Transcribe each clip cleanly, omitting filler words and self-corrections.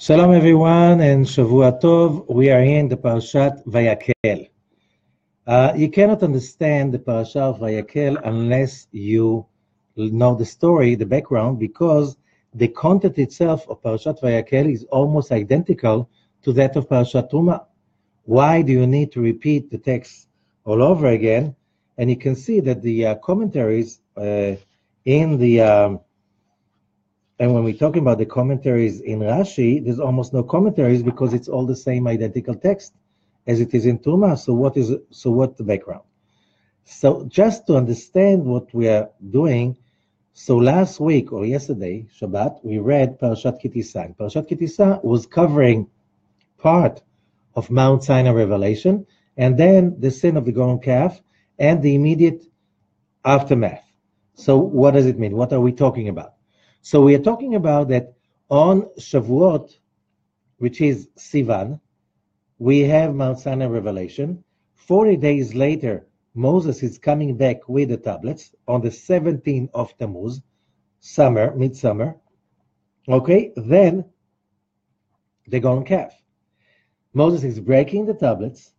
Shalom everyone and Shavua Tov. We are in the Parashat VaYak'hel. You cannot understand the Parashat of VaYak'hel unless you know the story, the background, because the content itself of Parashat VaYak'hel is almost identical to that of Parashat Truma. Why do you need to repeat the text all over again? And you can see that the commentaries and when we're talking about the commentaries in Rashi, there's almost no commentaries because it's all the same identical text as it is in Truma. So what's the background? So just to understand what we are doing, so last week or yesterday, Shabbat, we read Parashat Ki Tisa. Parashat Ki Tisa was covering part of Mount Sinai revelation and then the sin of the golden calf and the immediate aftermath. So what does it mean? What are we talking about? So we are talking about that on Shavuot, which is Sivan, we have Mount Sinai revelation. 40 days later, Moses is coming back with the tablets on the 17th of Tammuz, midsummer. Okay, then the golden calf. Moses is breaking the tablets,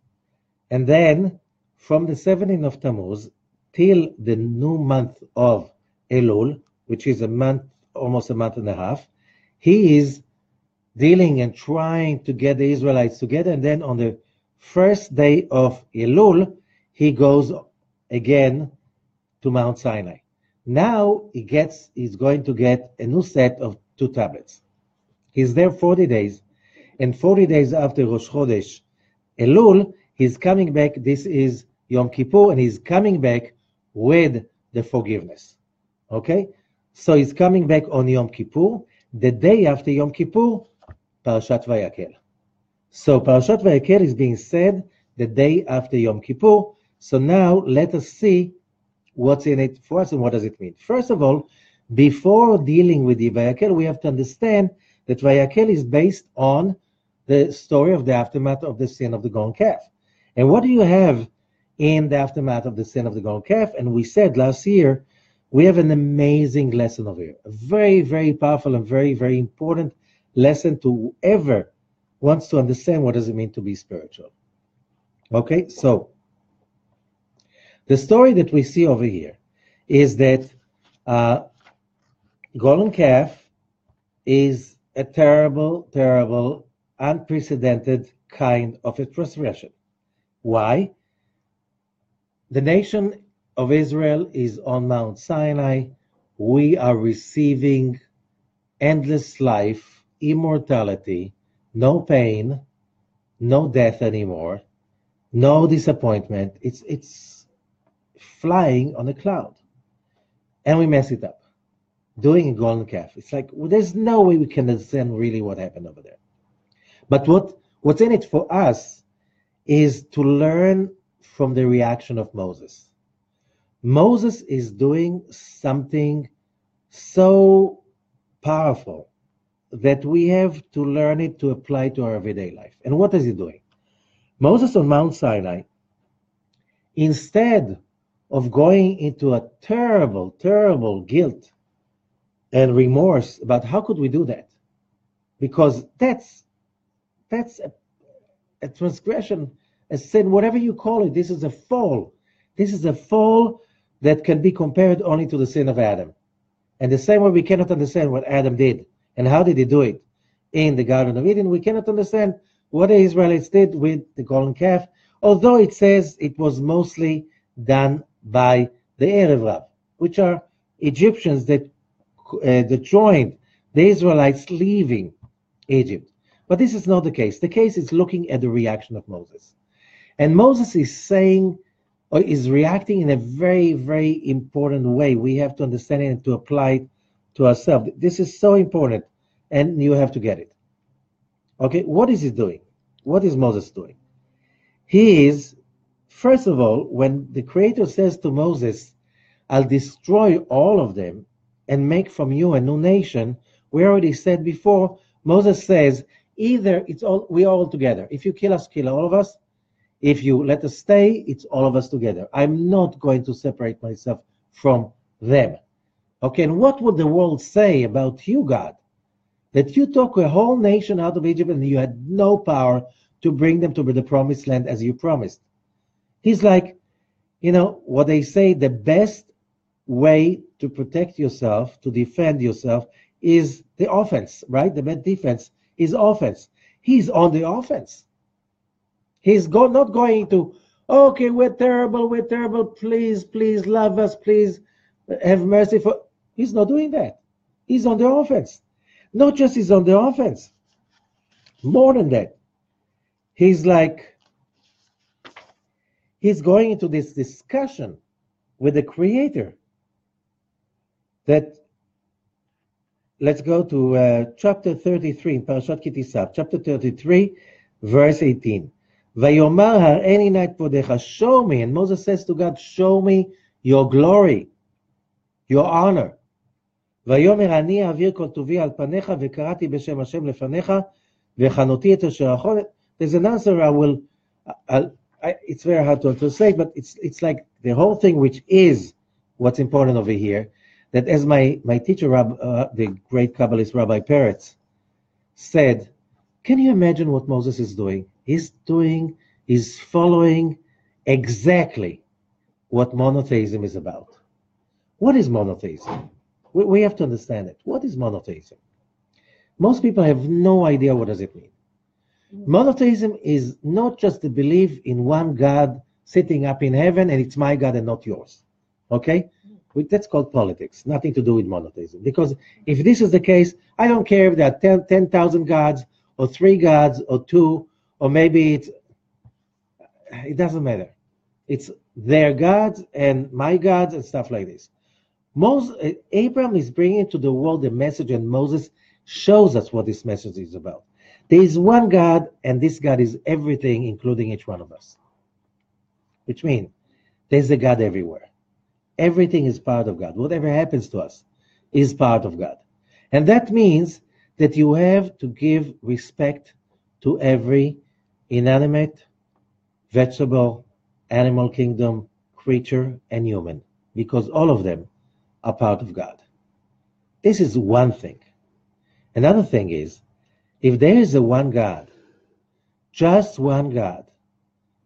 and then from the 17th of Tammuz till the new month of Elul, which is almost a month and a half, he is dealing and trying to get the Israelites together. And then on the first day of Elul, he goes again to Mount Sinai. Now he's going to get a new set of 2 tablets. He's there 40 days, and 40 days after Rosh Chodesh Elul, he's coming back. This is Yom Kippur, and he's coming back with the forgiveness. Okay? So he's coming back on Yom Kippur. The day after Yom Kippur, Parashat VaYak'hel. So Parashat VaYak'hel is being said the day after Yom Kippur. So now let us see what's in it for us and what does it mean. First of all, before dealing with the VaYak'hel, we have to understand that VaYak'hel is based on the story of the aftermath of the sin of the golden calf. And what do you have in the aftermath of the sin of the golden calf? And we said last year, we have an amazing lesson over here, a very, very powerful and very, very important lesson to whoever wants to understand what does it mean to be spiritual. Okay, so the story that we see over here is that golden calf is a terrible, terrible, unprecedented kind of a transgression. Why? The nation of Israel is on Mount Sinai. We are receiving endless life, immortality, no pain, no death anymore, no disappointment. It's flying on a cloud. And we mess it up, doing a golden calf. It's like, well, there's no way we can understand really what happened over there. But what's in it for us is to learn from the reaction of Moses. Moses is doing something so powerful that we have to learn it to apply to our everyday life. And what is he doing? Moses on Mount Sinai, instead of going into a terrible, terrible guilt and remorse about how could we do that, because that's a transgression, a sin, whatever you call it. This is a fall. This is a fall that can be compared only to the sin of Adam. And the same way we cannot understand what Adam did and how did he do it in the Garden of Eden, we cannot understand what the Israelites did with the golden calf, although it says it was mostly done by the Erev Rav, which are Egyptians that joined the Israelites leaving Egypt. But this is not the case. The case is looking at the reaction of Moses. And Moses is saying, or is reacting in a very, very important way. We have to understand it and to apply it to ourselves. This is so important, and you have to get it. Okay, what is he doing? What is Moses doing? He is, first of all, when the Creator says to Moses, I'll destroy all of them and make from you a new nation, we already said before, Moses says, either we're all together. If you kill us, kill all of us. If you let us stay, it's all of us together. I'm not going to separate myself from them. Okay, and what would the world say about you, God? that you took a whole nation out of Egypt and you had no power to bring them to the promised land as you promised. He's like, what they say, the best way to protect yourself, to defend yourself, is the offense, right? The best defense is offense. He's on the offense. He's not going to, okay, we're terrible, please love us, please have mercy for. He's not doing that. He's on the offense. Not just he's on the offense, more than that. He's going into this discussion with the Creator. That, let's go to chapter 33 in Parashat Kitisab, chapter 33, verse 18. Vayomar har'eni na'et kvodecha, show me, and Moses says to God, show me your glory, your honor. Vayomer ani avir kol tuvi al panecha vekarati b'shem Hashem lefanecha vechanoti et asher achon. There's an answer it's very hard to say, but it's like the whole thing, which is what's important over here, that as my teacher, the great Kabbalist Rabbi Peretz, said, can you imagine what Moses is doing? He's following exactly what monotheism is about. What is monotheism? We have to understand it. What is monotheism? Most people have no idea what does it mean. Monotheism is not just the belief in one God sitting up in heaven and it's my God and not yours. Okay? That's called politics. Nothing to do with monotheism. Because if this is the case, I don't care if there are 10,000 gods or 3 gods or 2, or maybe it doesn't matter. It's their gods and my gods and stuff like this. Abraham is bringing to the world a message, and Moses shows us what this message is about. There is one God, and this God is everything, including each one of us. Which means there's a God everywhere. Everything is part of God. Whatever happens to us is part of God. And that means that you have to give respect to every inanimate, vegetable, animal kingdom, creature, and human, because all of them are part of God. This is one thing. Another thing is, if there is a one God, just one God,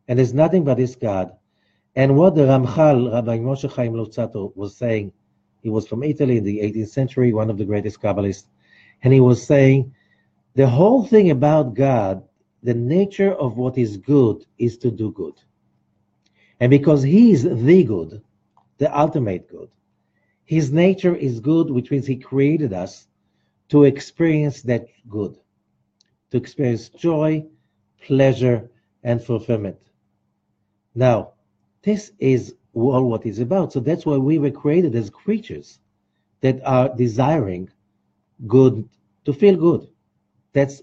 and there's nothing but this God, and what the Ramchal, Rabbi Moshe Chaim Luzzatto, was saying, he was from Italy in the 18th century, one of the greatest Kabbalists, and he was saying, the whole thing about God, the nature of what is good is to do good. And because he is the good, the ultimate good, his nature is good, which means he created us to experience that good, to experience joy, pleasure, and fulfillment. Now, this is all what it's about. So that's why we were created as creatures that are desiring good, to feel good.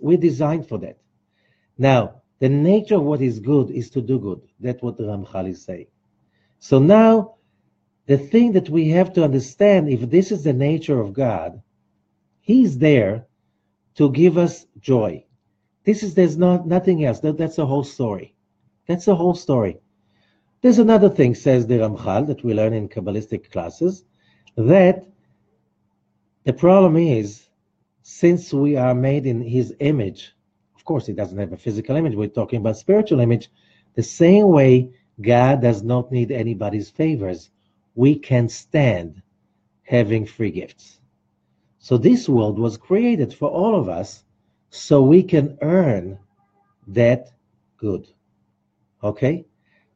We're designed for that. Now, the nature of what is good is to do good. That's what the Ramchal is saying. So now, the thing that we have to understand, if this is the nature of God, he's there to give us joy. There's nothing else. That's the whole story. That's the whole story. There's another thing, says the Ramchal, that we learn in Kabbalistic classes, that the problem is, since we are made in his image, of course he doesn't have a physical image, we're talking about spiritual image, the same way God does not need anybody's favors, we can stand having free gifts. So this world was created for all of us so we can earn that good. Okay?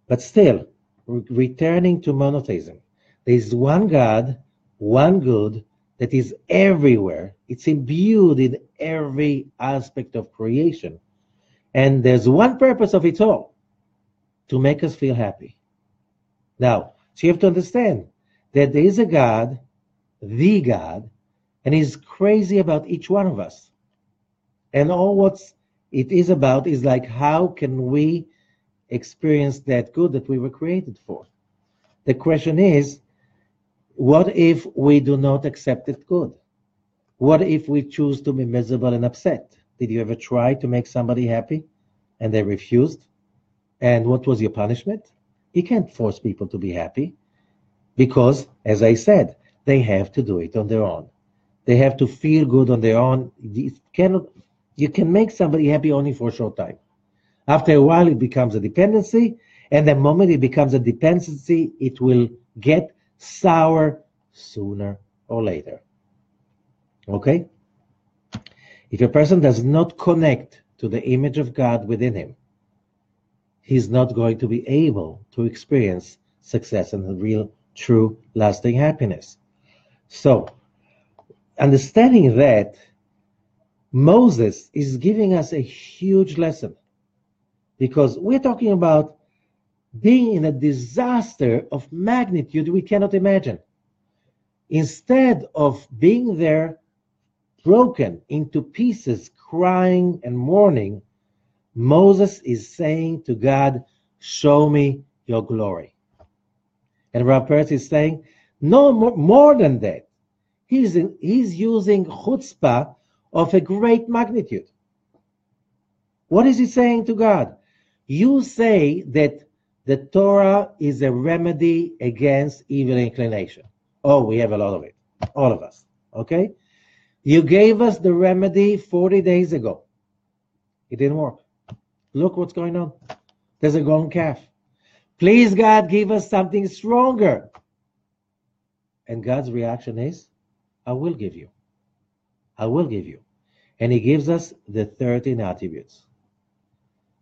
But still, returning to monotheism, there is one God, one good that is everywhere. It's imbued in every aspect of creation. And there's one purpose of it all, to make us feel happy. Now, so you have to understand that there is a God, the God, and he's crazy about each one of us. And all what it is about is like, how can we experience that good that we were created for? The question is, what if we do not accept it good? What if we choose to be miserable and upset? Did you ever try to make somebody happy and they refused? And what was your punishment? You can't force people to be happy because, as I said, they have to do it on their own. They have to feel good on their own. You can make somebody happy only for a short time. After a while, it becomes a dependency, and the moment it becomes a dependency, it will get sour sooner or later. Okay? If a person does not connect to the image of God within him, he's not going to be able to experience success and real, true, lasting happiness. So, understanding that, Moses is giving us a huge lesson, because we're talking about being in a disaster of magnitude we cannot imagine. Instead of being there broken into pieces, crying and mourning, Moses is saying to God, show me your glory. And Rav Peretz is saying, no more than that. He's using chutzpah of a great magnitude. What is he saying to God? You say that the Torah is a remedy against evil inclination. Oh, we have a lot of it, all of us, okay? You gave us the remedy 40 days ago. It didn't work. Look what's going on. There's a golden calf. Please, God, give us something stronger. And God's reaction is, I will give you. I will give you. And he gives us the 13 attributes,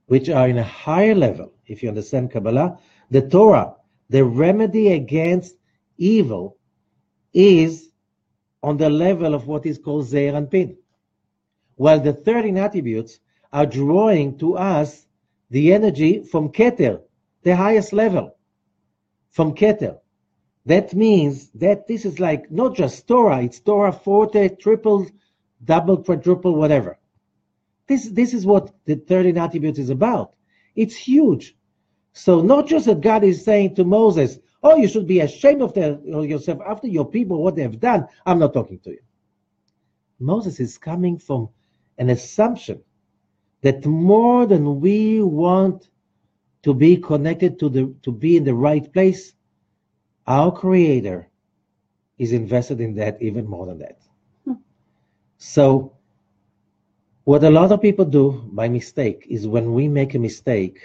which are in a higher level. If you understand Kabbalah, the Torah, the remedy against evil, is on the level of what is called Zeir and Pin, while the 13 attributes are drawing to us the energy from Keter, the highest level, from Keter. That means that this is like not just Torah, it's Torah forte, triple, double, quadruple, whatever. This is what the 13 attributes is about. It's huge. So not just that God is saying to Moses, oh, you should be ashamed of yourself after your people, what they have done. I'm not talking to you. Moses is coming from an assumption that more than we want to be connected to be in the right place, our Creator is invested in that even more than that. So what a lot of people do by mistake is when we make a mistake,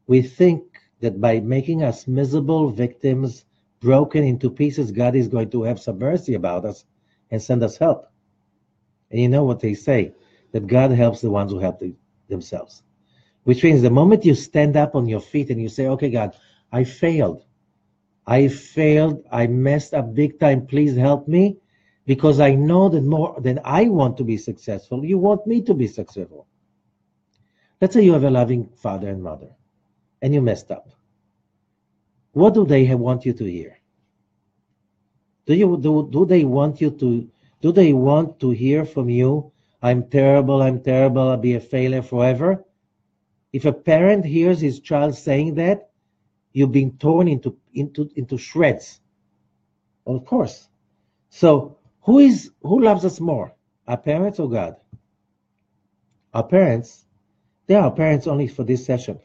we think that by making us miserable victims, broken into pieces, God is going to have some mercy about us and send us help. And you know what they say, that God helps the ones who help themselves. Which means the moment you stand up on your feet and you say, okay, God, I failed, I messed up big time, please help me, because I know that more than I want to be successful, you want me to be successful. Let's say you have a loving father and mother, and you messed up. What do they want you to hear? Do they want to hear from you, I'm terrible, I'll be a failure forever? If a parent hears his child saying that, you've been torn into shreds. Of course. So who loves us more? Our parents or God? Our parents, they are our parents only for this session.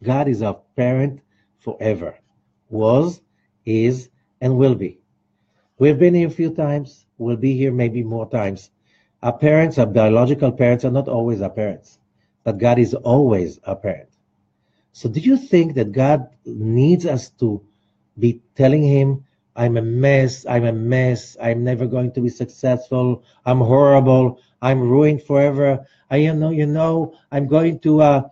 God is our parent forever. Was, is, and will be. We've been here a few times. We'll be here maybe more times. Our parents, our biological parents, are not always our parents. But God is always our parent. So do you think that God needs us to be telling him, I'm a mess, I'm never going to be successful, I'm horrible, I'm ruined forever, I'm going to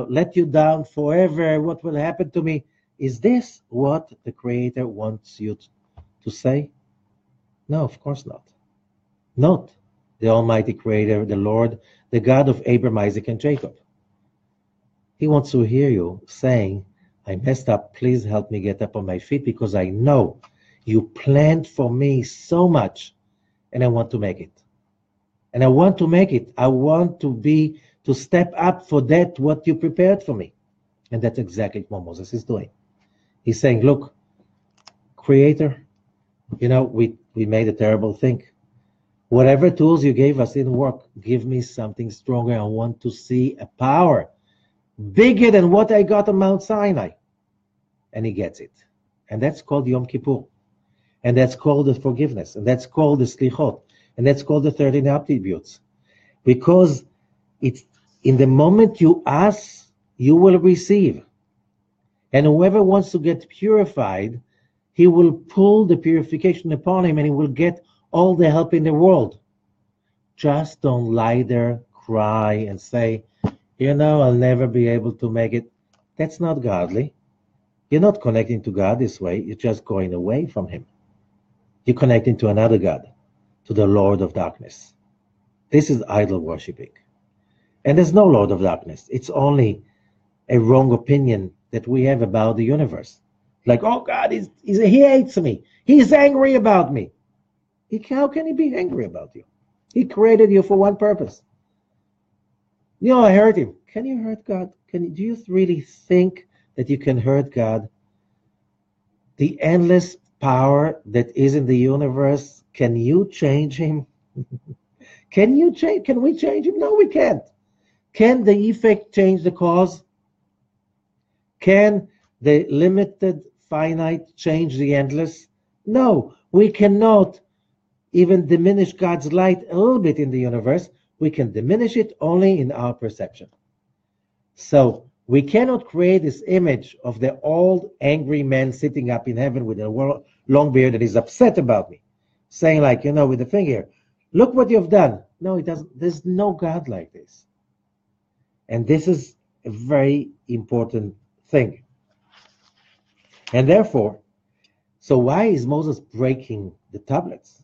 let you down forever, what will happen to me? Is this what the Creator wants you to say? No, of course not. Not the Almighty Creator, the Lord, the God of Abraham, Isaac, and Jacob. He wants to hear you saying, I messed up, please help me get up on my feet, because I know you planned for me so much, and I want to make it. And I want to make it. I want to step up for that, what you prepared for me. And that's exactly what Moses is doing. He's saying, look, Creator, we made a terrible thing. Whatever tools you gave us didn't work. Give me something stronger. I want to see a power bigger than what I got on Mount Sinai. And he gets it. And that's called Yom Kippur. And that's called the forgiveness. And that's called the slichot. And that's called the 13 attributes. Because it's in the moment you ask, you will receive. And whoever wants to get purified, he will pull the purification upon him and he will get all the help in the world. Just don't lie there, cry, and say, I'll never be able to make it. That's not godly. You're not connecting to God this way. You're just going away from him. You're connecting to another God, to the Lord of darkness. This is idol worshiping. And there's no Lord of darkness. It's only a wrong opinion that we have about the universe. Like, oh, God, he hates me. He's angry about me. How can he be angry about you? He created you for one purpose. I hurt him. Can you hurt God? Do you really think that you can hurt God? The endless power that is in the universe, can you change him? Can we change him? No, we can't. Can the effect change the cause? Can the limited, finite change the endless? No, we cannot even diminish God's light a little bit in the universe. We can diminish it only in our perception. So we cannot create this image of the old angry man sitting up in heaven with a long beard that is upset about me, saying with the finger, look what you've done. No, it doesn't. There's no God like this. And this is a very important thing. And therefore, so why is Moses breaking the tablets?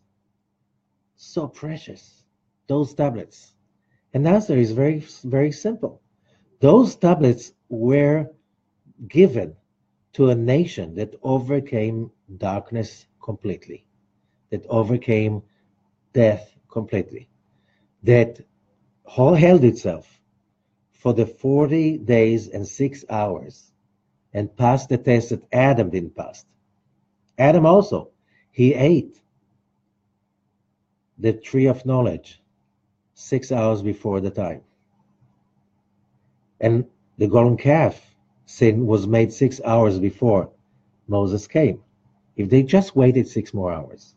So precious, those tablets. And the answer is very, very simple. Those tablets were given to a nation that overcame darkness completely, that overcame death completely, that held itself for the 40 days and 6 hours and passed the test that Adam didn't pass. Adam also, he ate the tree of knowledge 6 hours before the time. And the golden calf sin was made 6 hours before Moses came. If they just waited 6 more hours.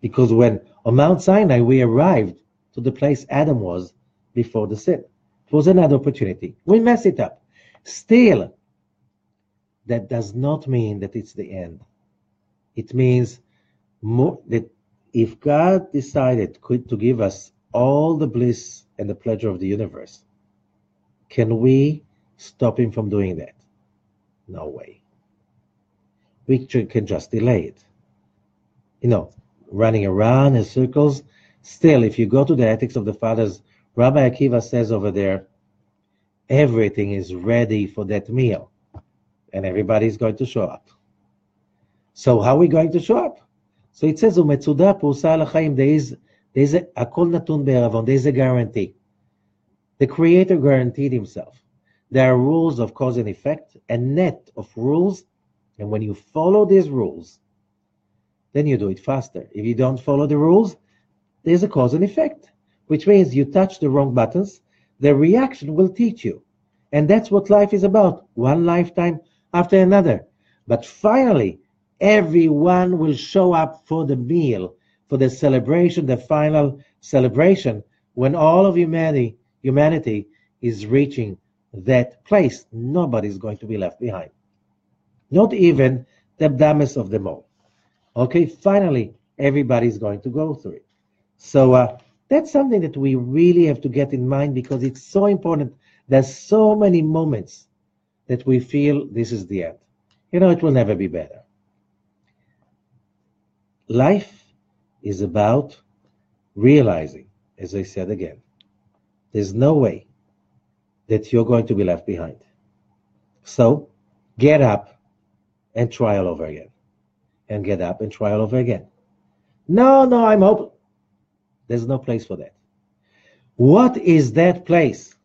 Because when on Mount Sinai we arrived to the place Adam was before the sin. It was another opportunity. We mess it up. Still, that does not mean that it's the end. It means that if God decided to give us all the bliss and the pleasure of the universe, can we stop him from doing that? No way. We can just delay it. Running around in circles. Still, if you go to the Ethics of the Fathers, Rabbi Akiva says over there, everything is ready for that meal. And everybody's going to show up. So how are we going to show up? So it says, Umetzuda pursa l'chaim, there is a akol natun be'eravon, there is a guarantee. The Creator guaranteed himself. There are rules of cause and effect, a net of rules, and when you follow these rules, then you do it faster. If you don't follow the rules, there's a cause and effect, which means you touch the wrong buttons, the reaction will teach you. And that's what life is about, one lifetime after another. But finally, everyone will show up for the meal, for the celebration, the final celebration, when all of humanity is reaching that place. Nobody's going to be left behind. Not even the dumbest of them all. Okay, finally, everybody's going to go through it. So that's something that we really have to get in mind because it's so important. There's so many moments that we feel this is the end. It will never be better. Life is about realizing, as I said again, there's no way that you're going to be left behind. So get up and try all over again. And get up and try all over again. No, I'm hopeless. There's no place for that. What is that place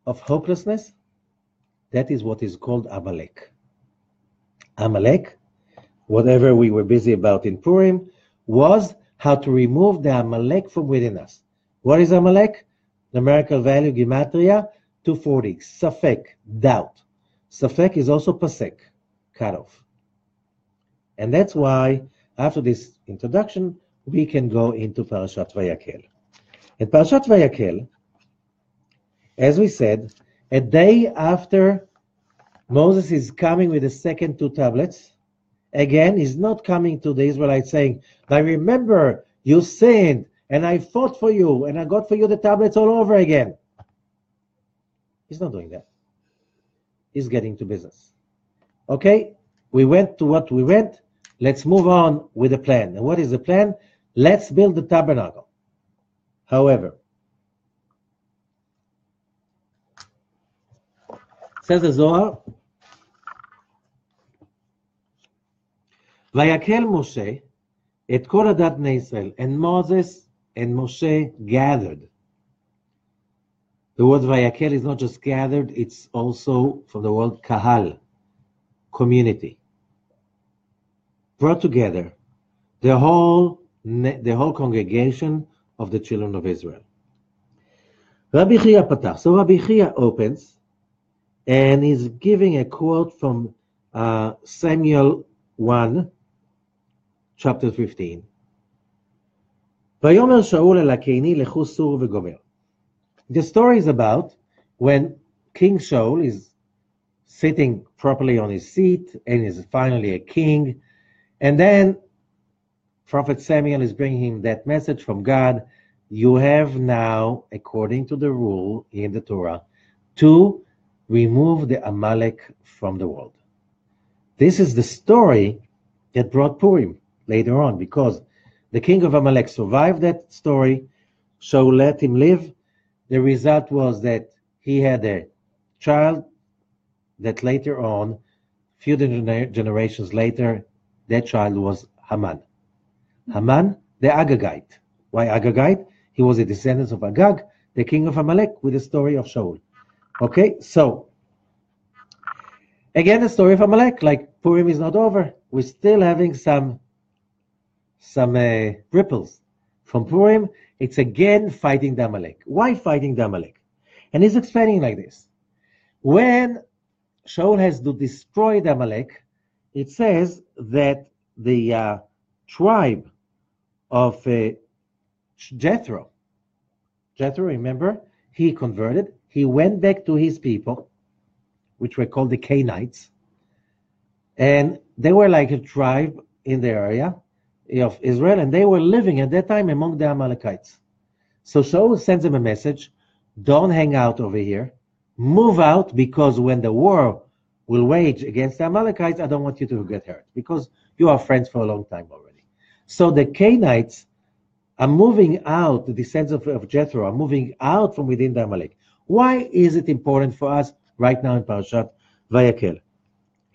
of hopelessness? That is what is called Amalek. Amalek, whatever we were busy about in Purim, was how to remove the Amalek from within us. What is Amalek? Numerical value, Gematria, 240. Safek, doubt. Safek is also Pasek, cut off. And that's why, after this introduction, we can go into Parashat VaYak'hel. In Parashat VaYak'hel, as we said, a day after Moses is coming with the second two tablets, again, he's not coming to the Israelites saying, I remember you sinned, and I fought for you, and I got for you the tablets all over again. He's not doing that. He's getting to business. Okay, we went to what we went. Let's move on with the plan. And what is the plan? Let's build the tabernacle. However, says the Zohar, VaYak'hel Moshe et kol adat bnei Israel, and Moses and Moshe gathered. The word VaYak'hel is not just gathered, it's also from the word kahal, community. Brought together the whole congregation of the children of Israel. Rabbi Chia patach. So Rabbi Chia opens, and he's giving a quote from Samuel 1, chapter 15. ויאמר שאול אל הקיני לכו סורו וגומר. The story is about when King Shaul is sitting properly on his seat and is finally a king, and then Prophet Samuel is bringing him that message from God. You have now, according to the rule in the Torah, to remove the Amalek from the world. This is the story that brought Purim later on, because the king of Amalek survived that story. Shaul let him live. The result was that he had a child that later on, few generations later, that child was Haman. Haman, the Agagite. Why Agagite? He was a descendant of Agag, the king of Amalek, with the story of Shaul. Okay, so again, the story of Amalek, like Purim is not over. We're still having some ripples from Purim. It's again fighting the Amalek. Why fighting the Amalek? And he's explaining like this. When Shaul has to destroy the Amalek, it says that the tribe of Jethro, remember, he converted. He went back to his people, which were called the Canaanites, and they were like a tribe in the area of Israel, and they were living at that time among the Amalekites. So Shaul sends them a message: don't hang out over here, move out, because when the war will wage against the Amalekites, I don't want you to get hurt, because you are friends for a long time already. So the Canaanites are moving out, the descendants of Jethro are moving out from within the Amalek. Why is it important for us right now in Parashat VaYak'hel?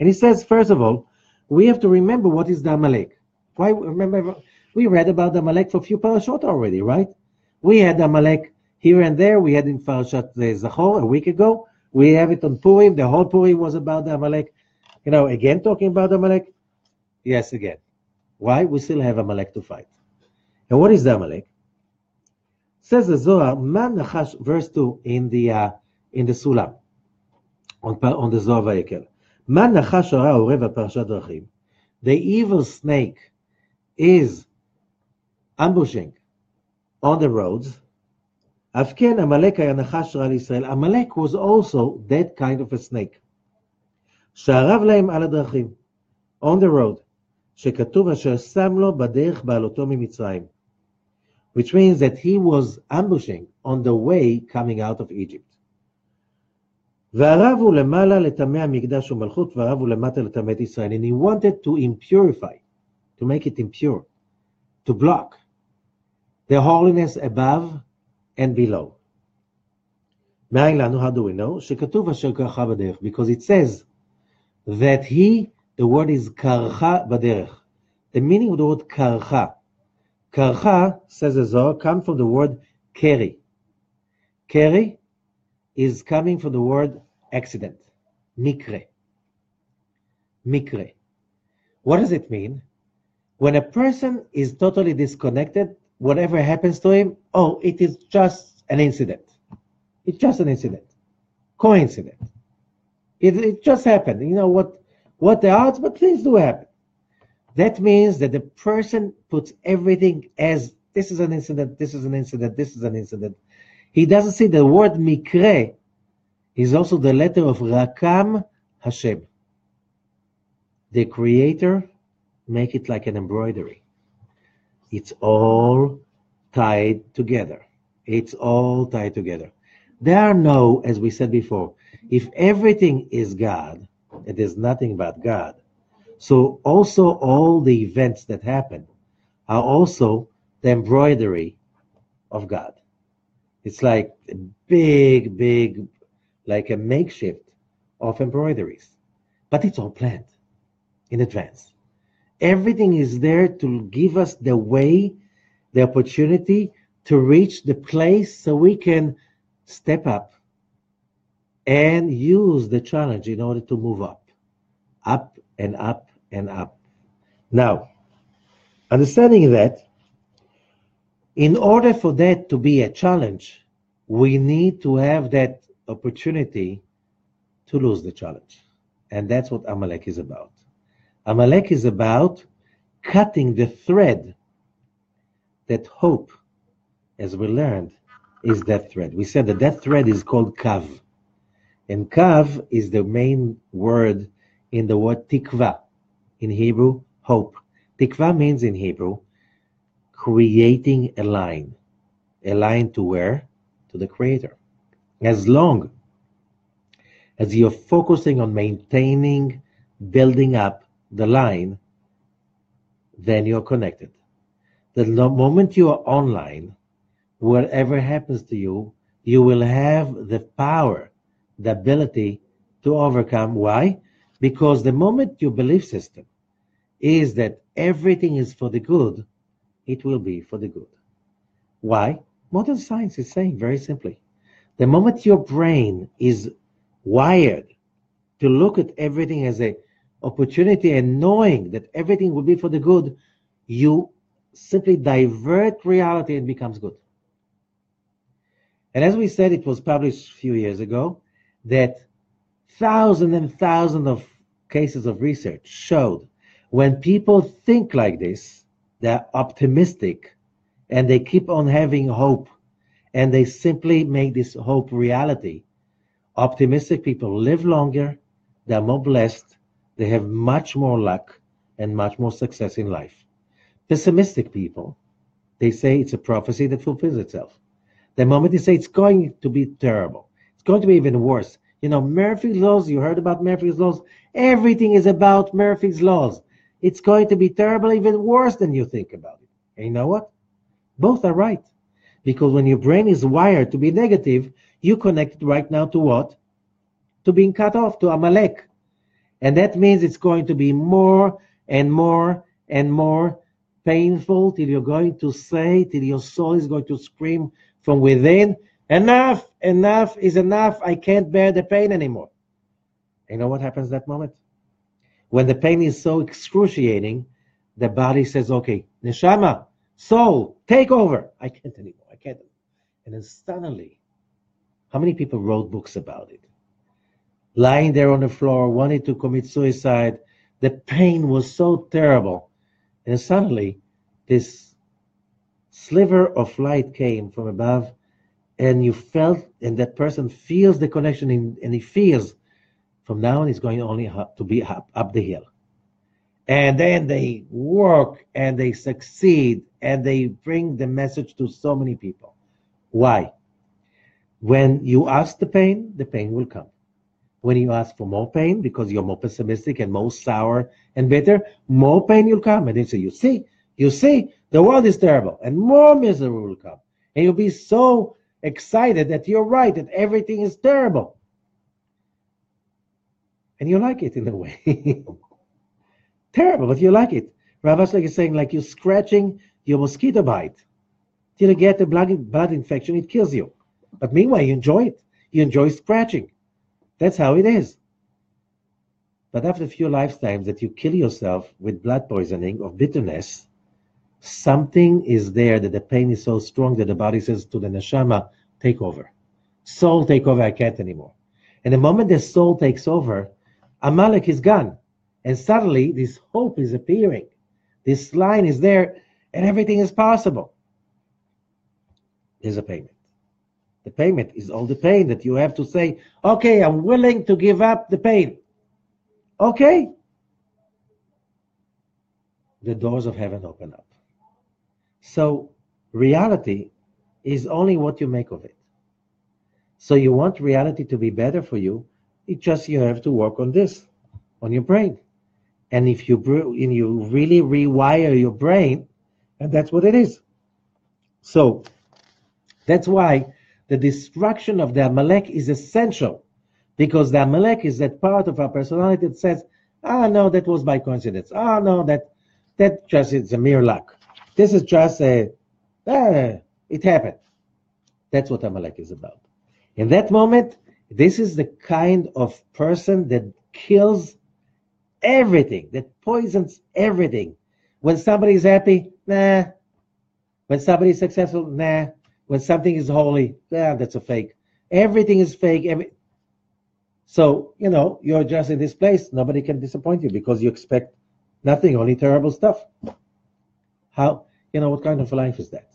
And he says, first of all, we have to remember what is the Amalek. Why? Remember, we read about the Amalek for a few parashot already, right? We had Amalek here and there. We had in Parashat Zohar a week ago. We have it on Purim. The whole Purim was about the Amalek. Again talking about Amalek. Yes, again. Why? We still have Amalek to fight. And what is the Amalek? Says the Zohar, Man Nachash, verse 2 in the Sulam, on the Zohar VaYak'hel. Man Nachash hara oreva parashat drachim. The evil snake is ambushing on the roads. Afken Amalek haya nachash ra l'Yisrael. Amalek was also that kind of a snake. Sha'arav lahem al hadrachim, on the road. שכתוב אשר שם לו בדרך בעלותו ממצרים, which means that he was ambushing on the way coming out of Egypt. והרבו למעלה לטמא המקדש ומלכות, והרבו למטה לטמא את ישראל. And he wanted to impurify, to make it impure, to block the holiness above and below. מאין לנו, how do we know? שכתוב אשר קרחה בדרך, because it says that the word is karcha baderech. The meaning of the word karcha. Karcha, says the Zohar, comes from the word keri. Keri is coming from the word accident. Mikre. Mikre. What does it mean? When a person is totally disconnected, whatever happens to him, it is just an incident. It's just an incident. Coincidence. It just happened. What the odds, but things do happen. That means that the person puts everything as this is an incident, this is an incident, this is an incident. He doesn't see the word mikre is also the letter of Rakam Hashem. The creator make it like an embroidery. It's all tied together. It's all tied together. There are no, as we said before, if everything is God, it is nothing but God. So also all the events that happen are also the embroidery of God. It's like a big, like a makeshift of embroideries. But it's all planned in advance. Everything is there to give us the way, the opportunity to reach the place so we can step up and use the challenge in order to move up and up and up. Now, understanding that, in order for that to be a challenge, we need to have that opportunity to lose the challenge. And that's what Amalek is about. Amalek is about cutting the thread that hope, as we learned, is that thread. We said that thread is called kav. And kav is the main word in the word tikva. In Hebrew, hope. Tikva means in Hebrew, creating a line. A line to where? To the Creator. As long as you're focusing on maintaining, building up the line, then you're connected. The moment you are online, whatever happens to you, you will have the power, the ability to overcome. Why? Because the moment your belief system is that everything is for the good, it will be for the good. Why? Modern science is saying very simply, the moment your brain is wired to look at everything as an opportunity and knowing that everything will be for the good, you simply divert reality and becomes good. And as we said, it was published a few years ago that thousands and thousands of cases of research showed when people think like this, they're optimistic and they keep on having hope and they simply make this hope reality. Optimistic people live longer, they're more blessed, they have much more luck and much more success in life. Pessimistic people, they say it's a prophecy that fulfills itself. The moment they say it's going to be terrible, it's going to be even worse. You know, Murphy's laws, you heard about Murphy's laws? Everything is about Murphy's laws. It's going to be terrible, even worse than you think about it. And you know what? Both are right. Because when your brain is wired to be negative, you connect right now to what? To being cut off, to Amalek. And that means it's going to be more and more and more painful till you're going to say, till your soul is going to scream from within, enough is enough, I can't bear the pain anymore. You know what happens that moment? When the pain is so excruciating, the body says, okay, neshama, soul, take over. I can't anymore, I can't. And then suddenly, how many people wrote books about it? Lying there on the floor, wanting to commit suicide, the pain was so terrible. And suddenly, this sliver of light came from above, and you felt, and that person feels the connection, and he feels from now on it's going only to be up the hill. And then they work and they succeed and they bring the message to so many people. Why? When you ask the pain will come. When you ask for more pain, because you're more pessimistic and more sour and bitter, more pain will come. And they say, you see, the world is terrible, and more misery will come. And you'll be so excited that you're right, that everything is terrible. And you like it in a way. Terrible, but you like it. Rav Ashlag is saying, like you're scratching your mosquito bite. Till you get a blood infection, it kills you. But meanwhile, you enjoy it. You enjoy scratching. That's how it is. But after a few lifetimes that you kill yourself with blood poisoning of bitterness, something is there that the pain is so strong that the body says to the neshama, take over. Soul, take over, I can't anymore. And the moment the soul takes over, Amalek is gone. And suddenly this hope is appearing. This line is there, and everything is possible. There's a payment. The payment is all the pain that you have to say, okay, I'm willing to give up the pain. Okay. The doors of heaven open up. So reality is only what you make of it. So you want reality to be better for you, you have to work on this, on your brain. And if you really rewire your brain, and that's what it is. So that's why the destruction of the Amalek is essential, because the Amalek is that part of our personality that says, no, that was by coincidence. No, that just is a mere luck. This is just it happened. That's what Amalek is about. In that moment, this is the kind of person that kills everything, that poisons everything. When somebody is happy, nah. When somebody is successful, nah. When something is holy, that's a fake. Everything is fake. So, you're just in this place. Nobody can disappoint you because you expect nothing, only terrible stuff. How, what kind of life is that?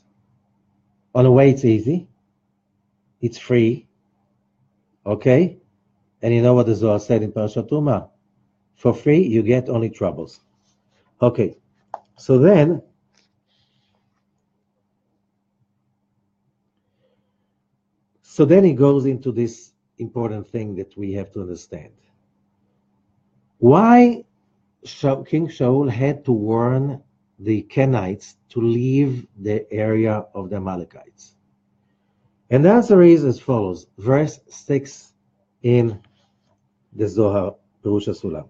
On a way, it's easy. It's free. Okay? And you know what the Zohar said in Parashat Tumah? For free, you get only troubles. Okay. So then he goes into this important thing that we have to understand. Why King Shaul had to warn the Kenites to leave the area of the Amalekites? And the answer is as follows. Verse 6 in the Zohar, פירוש הסולם.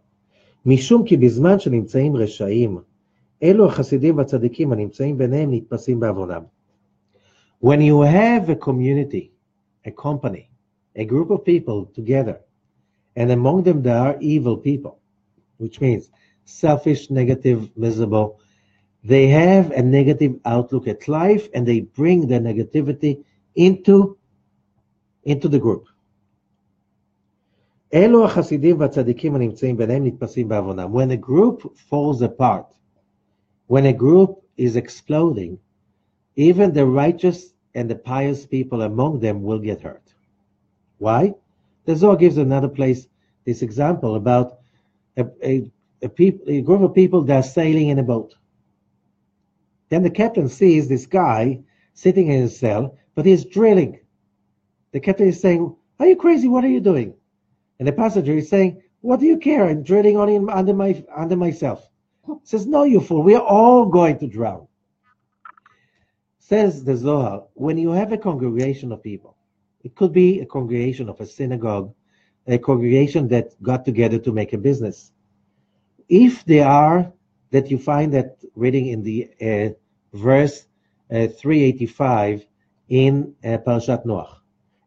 משום כי בזמן שנמצאים רשעים, אלו החסידים והצדיקים הנמצאים ביניהם נתפסים בעוונם. When you have a community, a company, a group of people together, and among them there are evil people, which means selfish, negative, miserable, they have a negative outlook at life and they bring their negativity into the group. אלו החסידים והצדיקים הנמצאים ביניהם נתפסים בעוונם. When a group falls apart, when a group is exploding, even the righteous and the pious people among them will get hurt. Why? The Zohar gives another place this example about a group of people that are sailing in a boat. Then the captain sees this guy sitting in his cell, but he's drilling. The captain is saying, are you crazy? What are you doing? And the passenger is saying, what do you care? I'm drilling on him under myself. He says, no, you fool. We are all going to drown. Says the Zohar, when you have a congregation of people, it could be a congregation of a synagogue, a congregation that got together to make a business. If they are, that you find that reading in the verse 385 in Parashat Noach.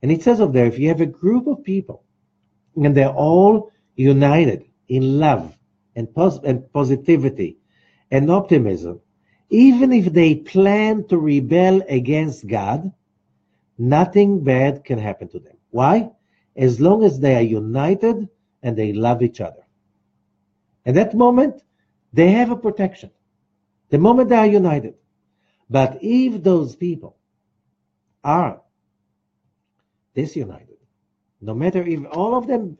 And it says over there, if you have a group of people, and they're all united in love and positivity and optimism, even if they plan to rebel against God, nothing bad can happen to them. Why? As long as they are united and they love each other. At that moment, they have a protection. The moment they are united. But if those people are disunited, no matter if all of them,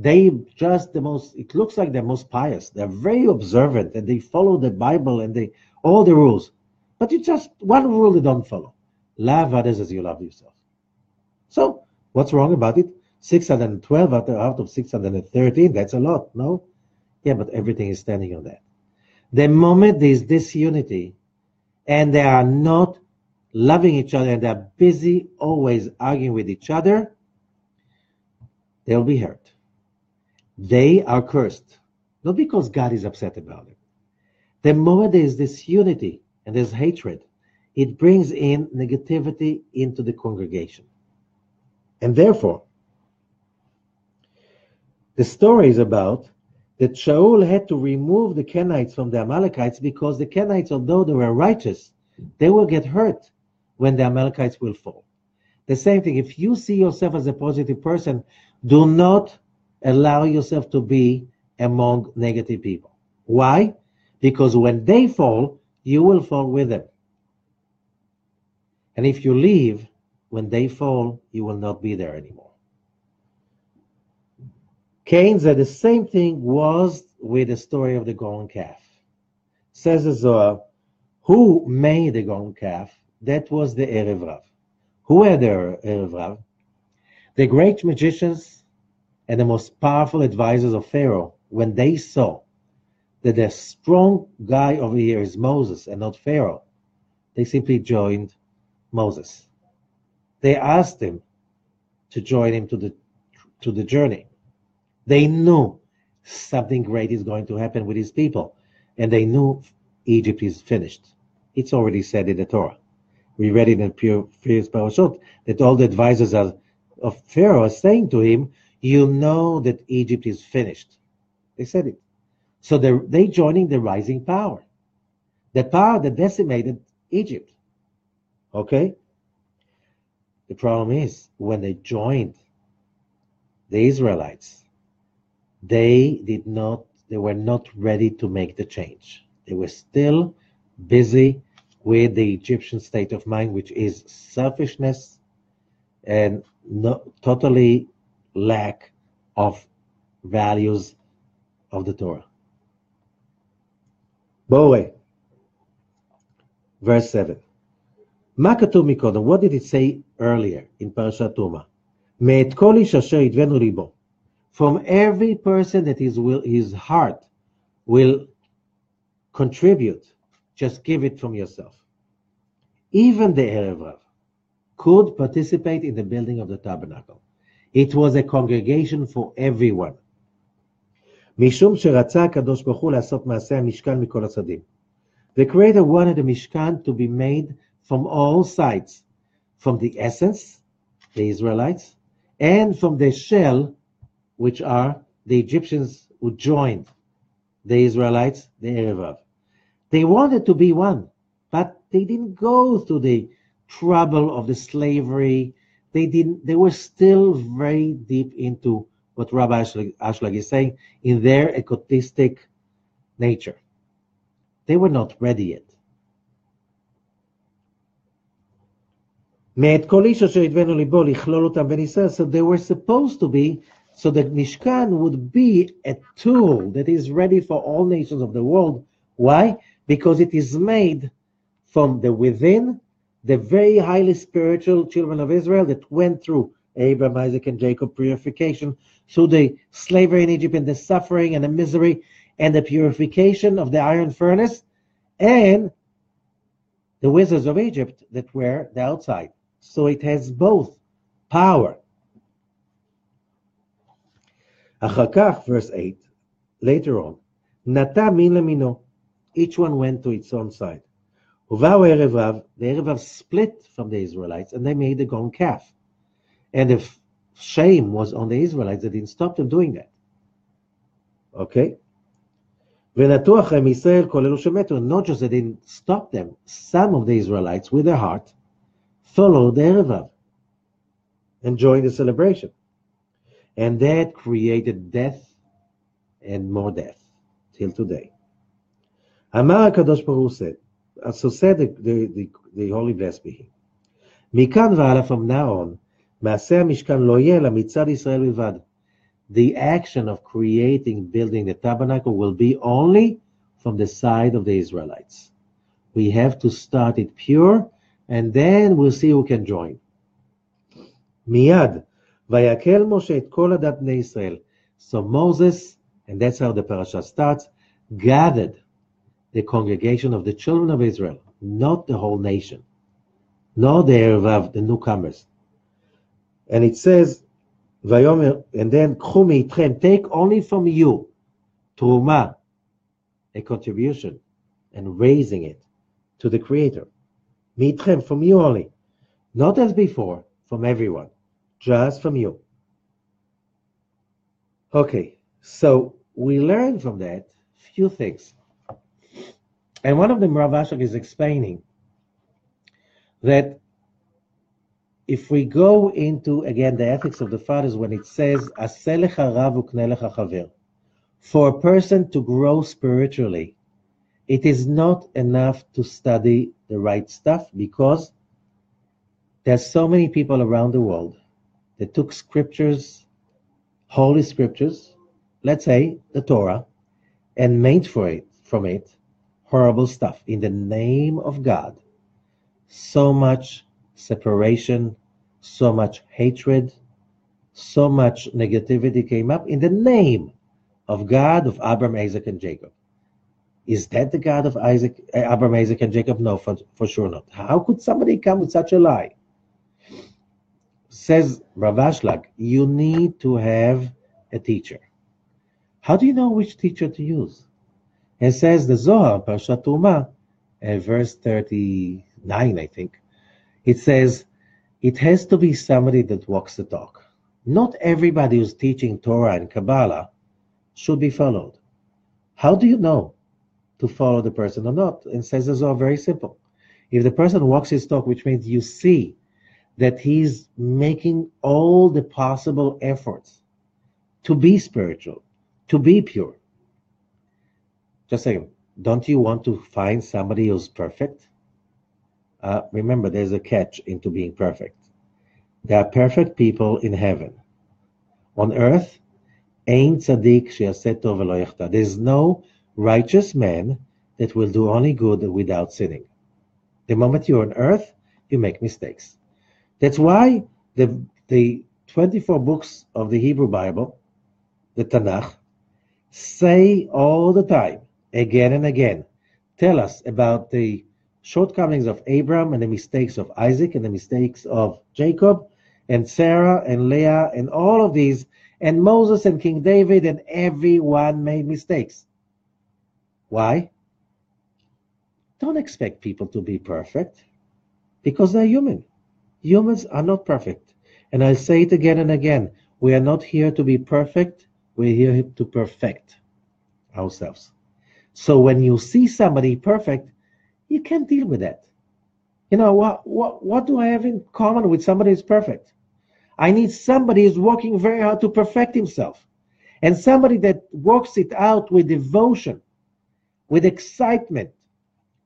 it looks like they're most pious. They're very observant and they follow the Bible and all the rules. But you just, one rule they don't follow. Love others as you love yourself. So, what's wrong about it? 612 out of 613, that's a lot, no? Yeah, but everything is standing on that. The moment there is disunity and they are not loving each other and they're busy always arguing with each other, they'll be hurt. They are cursed. Not because God is upset about it. The moment there is disunity and there's hatred, it brings in negativity into the congregation. And therefore, the story is about that Shaul had to remove the Kenites from the Amalekites because the Kenites, although they were righteous, they will get hurt when the Amalekites will fall. The same thing, if you see yourself as a positive person, do not allow yourself to be among negative people. Why? Because when they fall, you will fall with them. And if you leave, when they fall, you will not be there anymore. Cain said the same thing was with the story of the golden calf. Says the Zohar, who made the golden calf? That was the Erev Rav. Who had the Erev Rav? The great magicians and the most powerful advisors of Pharaoh, when they saw that the strong guy over here is Moses and not Pharaoh, they simply joined Moses. They asked him to join him to the journey. They knew something great is going to happen with his people, and they knew Egypt is finished. It's already said in the Torah. We read it in previous parashot that all the advisors of Pharaoh are saying to him, you know that Egypt is finished. They said it. So they joining the rising power. The power that decimated Egypt. Okay? The problem is, when they joined the Israelites, they were not ready to make the change. They were still busy with the Egyptian state of mind, which is selfishness and totally lack of values of the Torah. Bore, verse 7. מה כתוב מקודם? What did it say earlier in Parashat Tuma? מאת כל איש אשר ידבנו ליבו. From every person that his heart will contribute, just give it from yourself. Even the Erev Rav could participate in the building of the tabernacle. It was a congregation for everyone. משום שרצה הקדוש ברוך הוא לעשות מעשה המשכן מכל הצדדים. The Creator wanted the Mishkan to be made from all sides, from the essence, the Israelites, and from the shell, which are the Egyptians who joined the Israelites, the Erev Rav. They wanted to be one, but they didn't go through the trouble of the slavery. They were still very deep into what Rabbi Ashlag is saying, in their egotistic nature. They were not ready yet. So they were supposed to be, so that Mishkan would be a tool that is ready for all nations of the world. Why? Because it is made from the within, the very highly spiritual children of Israel that went through Abraham, Isaac, and Jacob purification, through the slavery in Egypt and the suffering and the misery and the purification of the iron furnace, and the wizards of Egypt that were the outside. So it has both power. אחר כך, verse 8, later on, נטע מין למינו. Each one went to its own side. ובאו ערב רב, the Erev Rav split from the Israelites, and they made the golden calf. And the shame was on the Israelites that didn't stop them doing that. Okay? ונטעו אחריהם ישראל כל אלו שמתו. Not just they didn't stop them, some of the Israelites with their heart followed the Erev Rav and joined the celebration. And that created death and more death till today. אמר הקדוש ברוך הוא said, so said the Holy Blessed be He. מכאן והלאה, from now on, מעשה המשכן לא יהיה אלא מצד ישראל בלבד. The action of creating, building the tabernacle will be only from the side of the Israelites. We have to start it pure, and then we'll see who can join. מיד, ויקהל משה את כל עדת בני ישראל. So Moses, and that's how the parasha starts, gathered the congregation of the children of Israel, not the whole nation, not the Erev Rav, the newcomers. And it says, ויאמר, and then, קחו מאיתכם, take only from you, תרומה, a contribution, and raising it to the Creator. מאיתכם, from you only. Not as before, from everyone, just from you. Okay, so we learn from that few things. And one of them, Rav Ashlag is explaining that if we go into, again, the ethics of the fathers, when it says, "Aseh lecha rav ukneh lecha chaver," for a person to grow spiritually, It is not enough to study the right stuff because there's so many people around the world that took scriptures, holy scriptures, let's say the Torah, and made from it horrible stuff in the name of God. So much separation, so much hatred, so much negativity came up in the name of God of Abraham, Isaac, and Jacob. Is that the God of Abraham, Isaac, and Jacob? No, for sure not. How could somebody come with such a lie? Says Rav Ashlag, you need to have a teacher. How do you know which teacher to use? It says the Zohar, Parshat Terumah, verse 39, I think. It says, it has to be somebody that walks the talk. Not everybody who's teaching Torah and Kabbalah should be followed. How do you know to follow the person or not? And says the Zohar, very simple. If the person walks his talk, which means you see that he's making all the possible efforts to be spiritual, to be pure. Just saying, don't you want to find somebody who's perfect? Remember, there's a catch into being perfect. There are perfect people in heaven. On earth, Ein tzaddik she'aseh tov v'lo yachta. There's no righteous man that will do only good without sinning. The moment you're on earth, you make mistakes. That's why the 24 books of the Hebrew Bible, the Tanakh, say all the time, again and again, tell us about the shortcomings of Abraham and the mistakes of Isaac and the mistakes of Jacob and Sarah and Leah and all of these, and Moses and King David, and everyone made mistakes. Why? Don't expect people to be perfect because they're human. Humans are not perfect. And I'll say it again and again. We are not here to be perfect. We're here to perfect ourselves. So when you see somebody perfect, you can't deal with that. You know, what do I have in common with somebody who's perfect? I need somebody who's working very hard to perfect himself. And somebody that works it out with devotion, with excitement,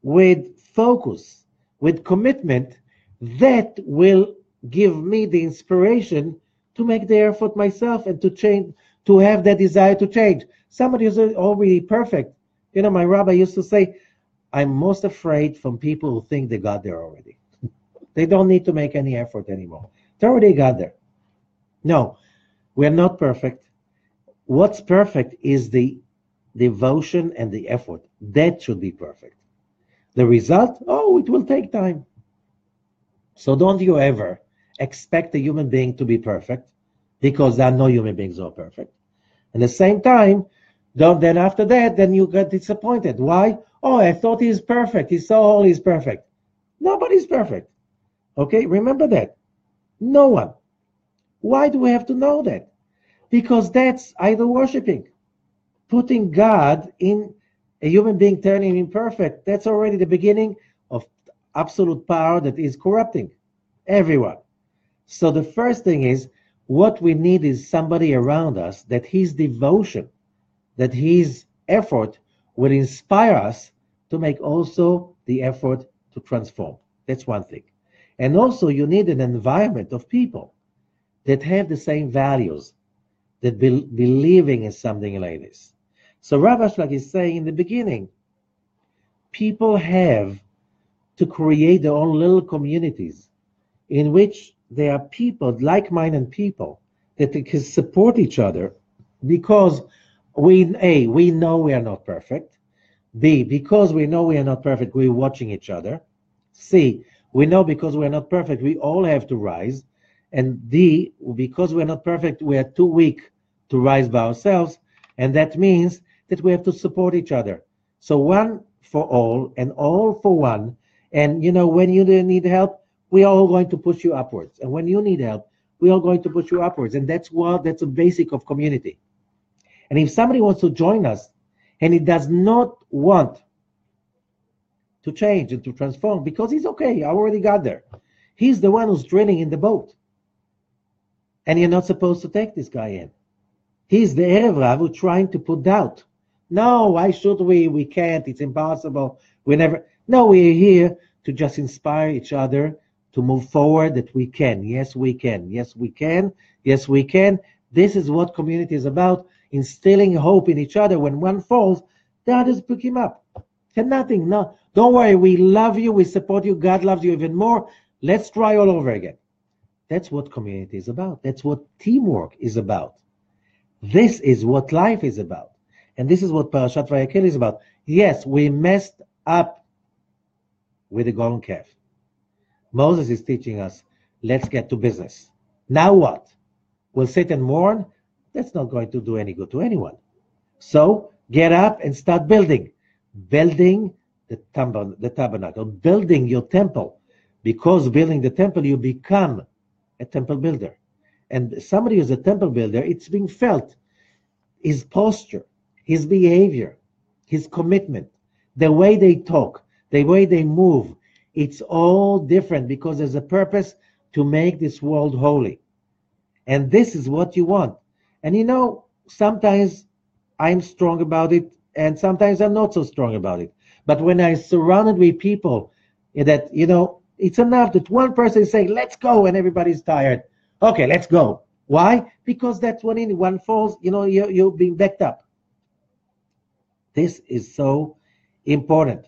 with focus, with commitment, that will give me the inspiration to make the effort myself and to change, to have that desire to change. Somebody who's already perfect. You know, my rabbi used to say, I'm most afraid from people who think they got there already. They don't need to make any effort anymore. They already got there. No, we're not perfect. What's perfect is the devotion and the effort. That should be perfect. The result, it will take time. So don't you ever expect a human being to be perfect, because there are no human beings who are perfect. At the same time, then after that, then you get disappointed. Why? I thought he's perfect. He's so holy, he's perfect. Nobody's perfect. Okay, remember that. No one. Why do we have to know that? Because that's idol worshiping. Putting God in a human being, turning him perfect, that's already the beginning of absolute power that is corrupting everyone. So the first thing is, what we need is somebody around us that his devotion, that his effort will inspire us to make also the effort to transform. That's one thing. And also you need an environment of people that have the same values, that believing in something like this. So Rav Ashlag is saying in the beginning, people have to create their own little communities in which there are people, like-minded people, that they can support each other, because we know we are not perfect. B, because we know we are not perfect, we're watching each other. C, we know because we're not perfect, we all have to rise. And D, because we're not perfect, we are too weak to rise by ourselves. And that means that we have to support each other. So one for all and all for one. And, you know, when you need help, we are all going to push you upwards. And when you need help, we are going to push you upwards. And that's a basic of community. And if somebody wants to join us and he does not want to change and to transform, because he's okay, I already got there. He's the one who's drilling in the boat. And you're not supposed to take this guy in. He's the Erev Rav who's trying to put doubt No, why should we? We can't. It's impossible. We never. No, we're here to just inspire each other to move forward that we can. Yes, we can. Yes, we can. Yes, we can. This is what community is about, instilling hope in each other. When one falls, the others pick him up. And nothing. No, don't worry. We love you. We support you. God loves you even more. Let's try all over again. That's what community is about. That's what teamwork is about. This is what life is about. And this is what Parashat VaYak'hel is about. Yes, we messed up with the golden calf. Moses is teaching us, let's get to business. Now what? Will sit and mourn? That's not going to do any good to anyone. So get up and start building. Building the tabernacle, building your temple. Because building the temple, you become a temple builder. And somebody who's a temple builder, it's being felt. His posture, his behavior, his commitment, the way they talk, the way they move, it's all different because there's a purpose to make this world holy. And this is what you want. And you know, sometimes I'm strong about it, and sometimes I'm not so strong about it. But when I'm surrounded with people that, you know, it's enough that one person is saying, let's go, and everybody's tired. Okay, let's go. Why? Because that's when one falls, you know, you're being backed up. This is so important.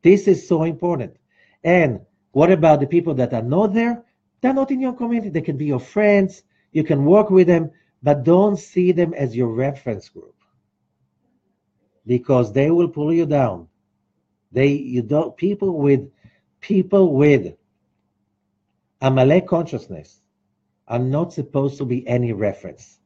This is so important. And what about the people that are not there? They're not in your community. They can be your friends. You can work with them, but don't see them as your reference group because they will pull you down. People with Amalek consciousness are not supposed to be any reference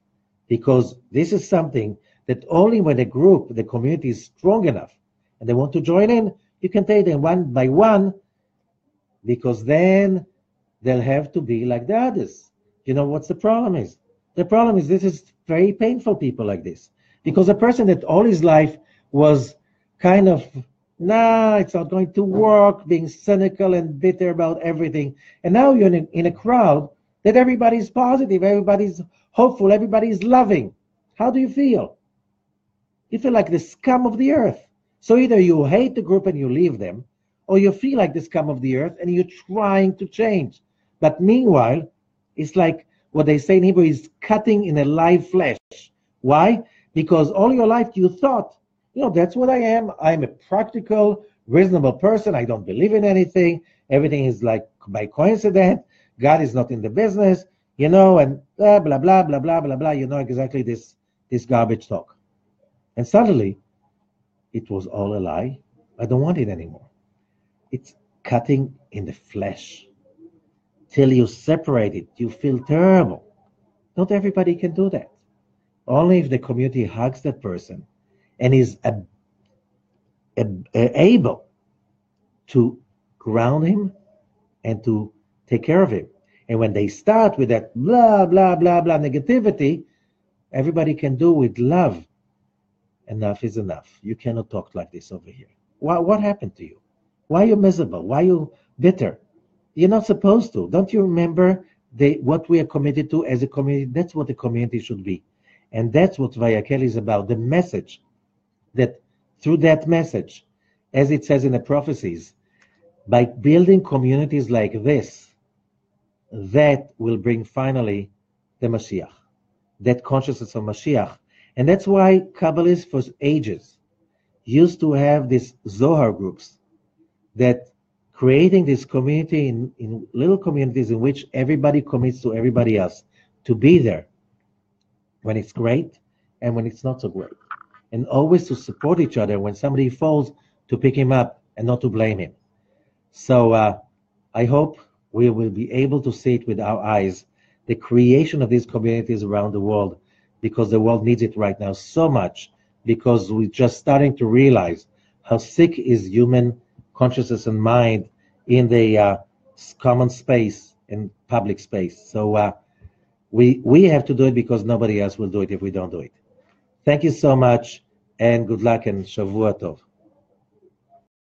because this is something that only when the community is strong enough and they want to join in, you can take them one by one because then they'll have to be like the others. You know what's the problem is? The problem is this is very painful, people like this. Because a person that all his life was kind of, it's not going to work, being cynical and bitter about everything. And now you're in a crowd that everybody's positive, everybody's hopeful, everybody's loving. How do you feel? You feel like the scum of the earth. So either you hate the group and you leave them, or you feel like the scum of the earth and you're trying to change. But meanwhile, it's like what they say in Hebrew is cutting in a live flesh. Why? Because all your life you thought, that's what I am. I'm a practical, reasonable person. I don't believe in anything. Everything is like by coincidence. God is not in the business, and blah, blah, blah, blah, blah, blah, blah. Exactly this garbage talk. And suddenly, it was all a lie. I don't want it anymore. It's cutting in the flesh. Till you separate it, you feel terrible. Not everybody can do that. Only if the community hugs that person and is able to ground him and to take care of him. And when they start with that blah, blah, blah, blah negativity, everybody can do with love. Enough is enough. You cannot talk like this over here. What happened to you? Why are you miserable? Why are you bitter? You're not supposed to. Don't you remember what we are committed to as a community? That's what the community should be. And that's what VaYak'hel is about. The message that through that message, as it says in the prophecies, by building communities like this, that will bring finally the Mashiach, that consciousness of Mashiach. And that's why Kabbalists for ages used to have these Zohar groups that creating this community in little communities in which everybody commits to everybody else to be there when it's great and when it's not so great. And always to support each other when somebody falls, to pick him up and not to blame him. So I hope we will be able to see it with our eyes, the creation of these communities around the world, because the world needs it right now so much, because we're just starting to realize how sick is human consciousness and mind in the common space and public space. So we have to do it because nobody else will do it if we don't do it. Thank you so much, and good luck, and Shavua Tov.